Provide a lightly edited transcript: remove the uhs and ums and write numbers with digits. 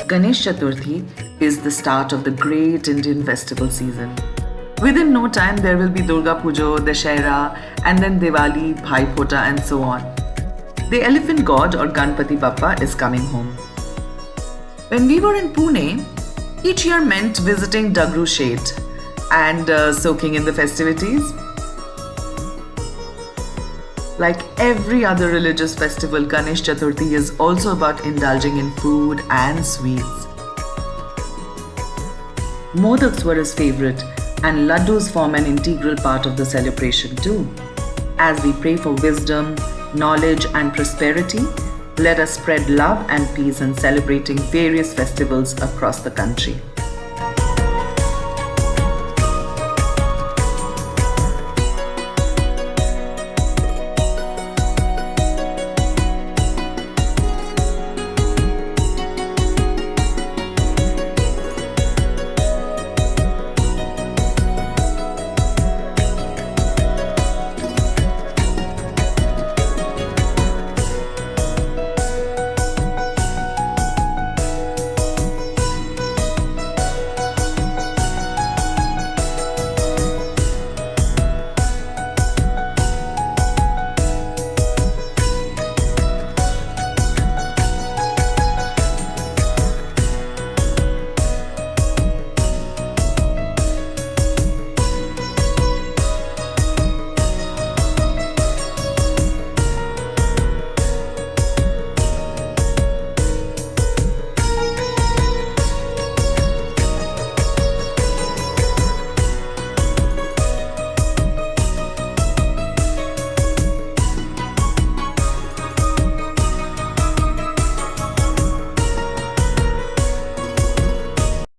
Ganesh Chaturthi is the start of the great Indian festival season. Within no time, there will be Durga Puja, Dashera, and then Diwali, Bhai Phota, and so on. The elephant god or Ganpati Bappa is coming home. When we were in Pune, each year meant visiting Dagru Shade and soaking in the festivities. Like every other religious festival, Ganesh Chaturthi is also about indulging in food and sweets. Modaks were his favorite, and laddus form an integral part of the celebration too. As we pray for wisdom, knowledge, and prosperity, let us spread love and peace in celebrating various festivals across the country.